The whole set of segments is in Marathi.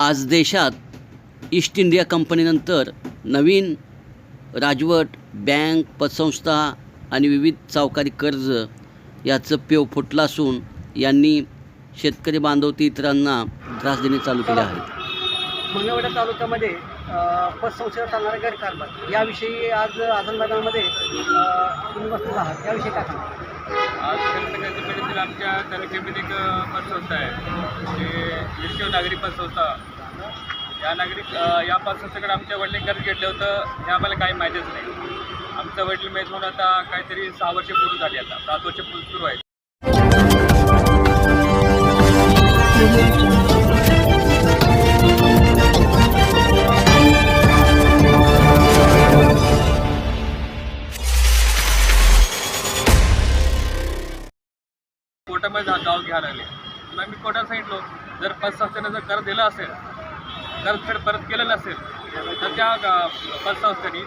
आज देशात ईस्ट इंडिया कंपनीनंतर नवीन राजवट, बँक, पतसंस्था आणि विविध सावकारी कर्ज याचं पेव फुटलं असून यांनी शेतकरी बांधव इतरांना त्रास देणे चालू केले आहे. मंगळवेढा तालुक्यामध्ये पतसंस्थेवर चालणारा गैरकारभार याविषयी आज आझाद मैदानामध्ये तुम्ही बसलेला आहात, याविषयी काय सांगा? आज खरं आमच्या तालुक्यामध्ये एक पतसंस्था आहे, जे विश्व नागरी पतसंस्था. या पतसंस्थेकडे आमच्या वडिलांनी कर्ज घेतलं होतं हे आम्हाला काही माहितीच नाही. आमचं वडील माहीत म्हणून आता काहीतरी 6 वर्ष पूर्ण झाली, आता 7 वर्ष पूर्ण सुरू आहेत. कोर्टामध्ये गाव घ्यायला आले. मग मी कोर्टात सांगितलं, जर पतसंस्थेनं जर कर्ज दिलं असेल, कर्जफेड परत केलं नसेल, तर त्या पतसंस्थेने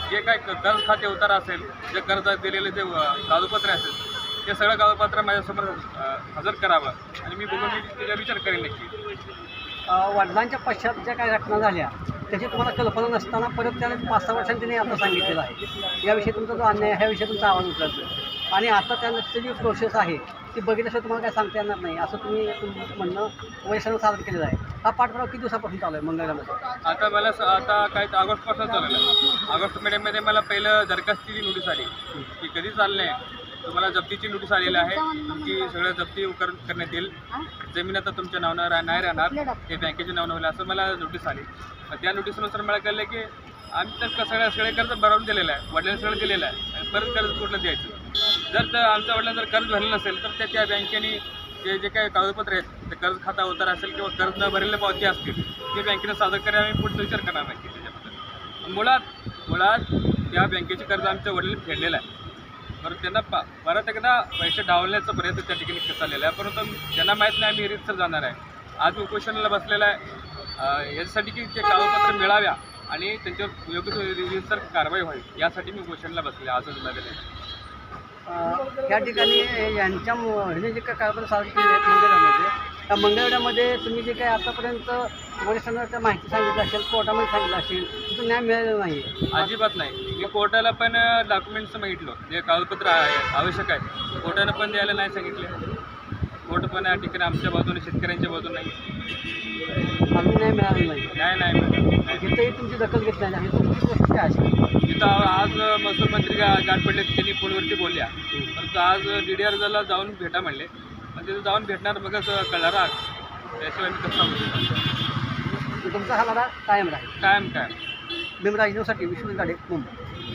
जे काय कर्ज खाते उतारा असेल, जे कर्ज दिलेले जे कागदपत्र असेल, ते सगळं कागदपत्र माझ्यासमोर हजर करावं आणि मी बघून त्याचा विचार करेन नक्की. वडिलांच्या पश्चात ज्या काही घटना झाल्या त्याची तुम्हाला कल्पना नसताना परत त्याने 5-6 वर्षांनी त्यांनी आता सांगितलेलं आहे. याविषयी तुमचा जो अन्याय आहे ह्याविषयी तुमचा आवाज उचलतो आणि आता त्याची जी प्रोसेस आहे ती बघितल्याशिवाय तुम्हाला काय सांगता येणार नाही, असं तुमचं म्हणणं वैशानं सादर केलेलं आहे. हा पाठपुरावा किती दिवसापासून चालू आहे मंगळवेढ्यामध्ये? आता मला आता काही ऑगस्टपासून चालू आहे. ऑगस्ट महिन्यामध्ये मला पहिलं दरखास्तीची नोटीस आली की कधी चाललं आहे, तुम्हाला जप्तीची नोटीस आलेली आहे, तुमची सगळं जप्ती करण्यात येईल, जमीन आता तुमच्या नावानं नाही राहणार, ते बँकेच्या नावानं होईल, असं मला नोटीस आली. त्या नोटीसनुसार मला कळलं की आम्ही तर सगळे कर्ज भरवून दिलेलं आहे, वडिलांनी सगळं दिलेलं आहे आणि परत कर्ज कुठलं द्यायचं. जर आमच्या वडिलांना जर कर्ज भरलं नसेल तर त्या बँकेने जे काही कागदपत्र आहेत, ते कर्ज खाता उतारा असेल किंवा कर्ज न भरलेल्या पावती असतील, ते बँकेने सादर करायला आम्ही पुढचा विचार करणार नाही त्याच्याबद्दल. मुळात त्या बँकेचे कर्ज आमच्या वडिलांनी फेडलेलं आहे, परंतु त्यांना परत एकदा पैसे डावलण्याचा प्रयत्न त्या ठिकाणी चाललेला आहे, परंतु त्यांना माहीत नाही आम्ही रितसर जाणार आहे. आज उपोषणाला बसलेला आहे यासाठी की ते कागदपत्र मिळाव्या आणि त्यांच्यावर योग्य रितसर कारवाई व्हावी, यासाठी मी उपोषणाला बसले आजच झालेलं आहे. या ठिकाणी यांच्या ह्याने जे काय कागदपत्र सादर केले आहेत मंगळवेढ्यामध्ये, त्या मंगळवेढ्यामध्ये तुम्ही जे काही आतापर्यंत वरिष्ठांना त्या माहिती सांगितलं असेल, कोर्टामध्ये सांगितलं असेल, तिथून न्याय मिळालेला नाही आहे? अजिबात नाही. मी कोर्टाला पण डॉक्युमेंट्स मागितलं, जे कागदपत्र आवश्यक आहे, कोर्टानं पण द्यायला नाही सांगितले. कोर्ट पण या ठिकाणी आमच्या बाजूने, शेतकऱ्यांच्या बाजूने नाही, अजून न्याय मिळालेला नाही. तिथंही तुमची दखल घेतली नाही, तुमची गोष्ट काय असेल? तिथं आज महसूल मंत्री गाठ पडले, त्यांनी फोनवरती बोलल्या, परंतु आज DDRला जाऊन भेटा म्हणले, पण तिथं जाऊन भेटणार मगच कळणार, त्याशिवाय मी कसं सांगू. तुमचा हा लढा कायम राहील. कायम भीमराज न्यूजसाठी विश्वजित गाडे, मुंबई.